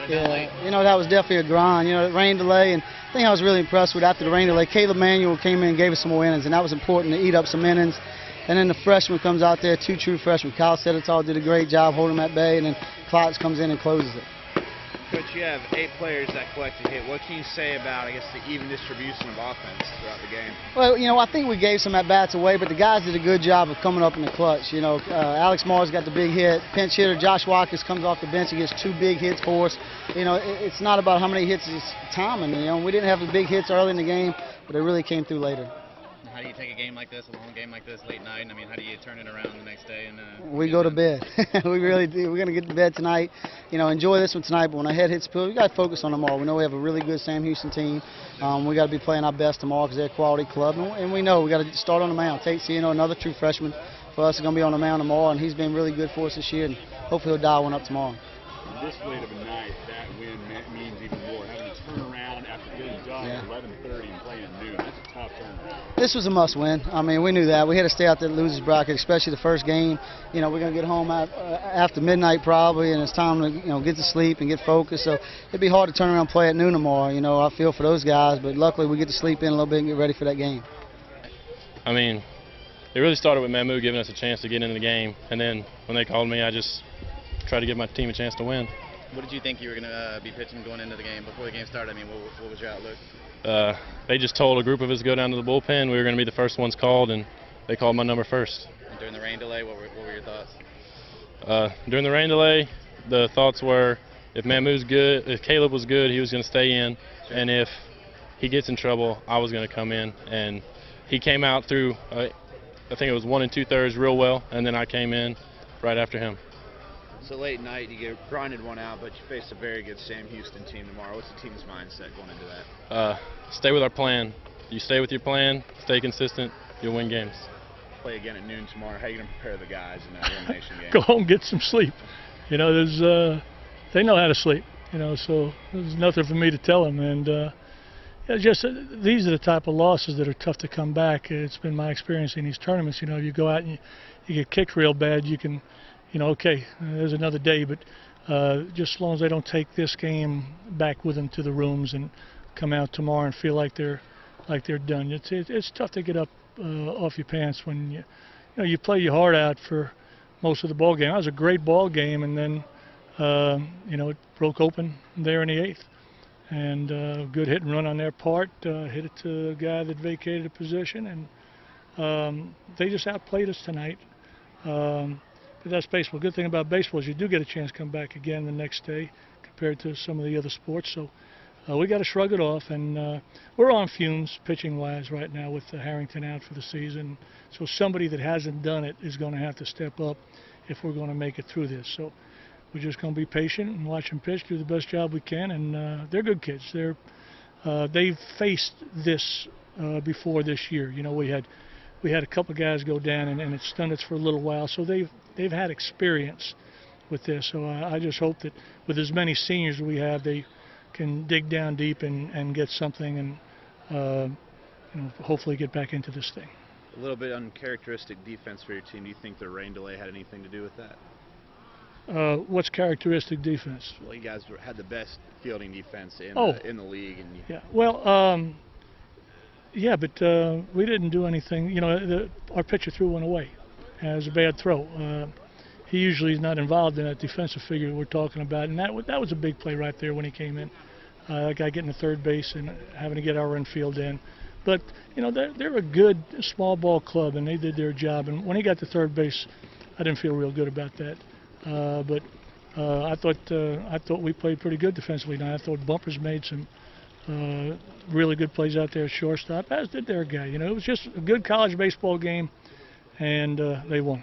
Yeah, you know, that was definitely a grind. You know, rain delay, and the thing I was really impressed with after the rain delay, Caleb Manuel came in and gave us some more innings, and that was important to eat up some innings. And then the freshman comes out there, 2 true freshmen. Kyle Sedetall did a great job holding him at bay, and then Klotz comes in and closes it. Coach, you have 8 players that collect a hit. What can you say about, I guess, the even distribution of offense throughout the game? Well, you know, I think we gave some at-bats away, but the guys did a good job of coming up in the clutch. You know, Alex Mars got the big hit. Pinch hitter Josh Watkins comes off the bench and gets 2 big hits for us. You know, it's not about how many hits, it's timing. You know, we didn't have the big hits early in the game, but they really came through later. How do you take a game like this, a long game like this, late night? I mean, how do you turn it around the next day? And we go to bed. We really do. We're going to get to bed tonight. You know, enjoy this one tonight. But when our head hits the pillow, we got to focus on tomorrow. We know we have a really good Sam Houston team. We got to be playing our best tomorrow because they're a quality club, and we know we got to start on the mound. Tate Ciano, another true freshman for us, is going to be on the mound tomorrow, and he's been really good for us this year. And hopefully he'll dial one up tomorrow. This late of a night, that win means even more. Having to turn around after getting done at 11:30 and playing at noon, that's a tough turnaround. This was a must-win. I mean, we knew that. We had to stay out there to losers bracket, especially the first game. You know, we're going to get home after midnight probably, and it's time to get to sleep and get focused. So it'd be hard to turn around and play at noon tomorrow. You know, I feel for those guys, but luckily we get to sleep in a little bit and get ready for that game. I mean, it really started with Mahmoud giving us a chance to get into the game, and then when they called me, I just tried to give my team a chance to win. What did you think you were going to be pitching going into the game before the game started? I mean, what was your outlook? They just told a group of us to go down to the bullpen. We were going to be the first ones called, and they called my number first. And during the rain delay, what were your thoughts? During the rain delay, the thoughts were if Mahmoud's good, if Caleb was good, he was going to stay in, and if he gets in trouble, I was going to come in. And he came out through, I think it was 1 2/3 real well, and then I came in right after him. So late night, you get grinded one out, but you face a very good Sam Houston team tomorrow. What's the team's mindset going into that? Stay with our plan. You stay with your plan, stay consistent, you'll win games. Play again at noon tomorrow. How are you going to prepare the guys in that elimination game? Go home and get some sleep. You know, they know how to sleep. You know, so there's nothing for me to tell them. And these are the type of losses that are tough to come back. It's been my experience in these tournaments. You know, you go out and you get kicked real bad, you can. You know, okay, there's another day, but just as long as they don't take this game back with them to the rooms and come out tomorrow and feel like they're done. It's tough to get up off your pants when you play your heart out for most of the ball game. That was a great ball game, and then it broke open there in the 8th, and good hit and run on their part, hit it to a guy that vacated a position, and they just outplayed us tonight. That's baseball. Good thing about baseball is you do get a chance to come back again the next day compared to some of the other sports. So we got to shrug it off, and we're on fumes pitching-wise right now with Harrington out for the season. So somebody that hasn't done it is going to have to step up if we're going to make it through this. So we're just going to be patient and watch them pitch, do the best job we can, and they're good kids. They've faced this before this year. You know, we had a couple of guys go down, and it stunned us for a little while. So they've had experience with this. So I just hope that with as many seniors we have, they can dig down deep and get something, and hopefully get back into this thing. A little bit uncharacteristic defense for your team. Do you think the rain delay had anything to do with that? What's characteristic defense? Well, you guys had the best fielding defense in the league. And yeah. Well. Yeah, but we didn't do anything. You know, our pitcher threw one away. It was a bad throw. He usually is not involved in that defensive figure we're talking about, and that was a big play right there when he came in. That guy getting to third base and having to get our infield in. But you know, they're a good small ball club, and they did their job. And when he got to third base, I didn't feel real good about that. But I thought we played pretty good defensively. Now I thought Bumpers made some really good plays out there at shortstop, as did their guy. You know, it was just a good college baseball game, and they won.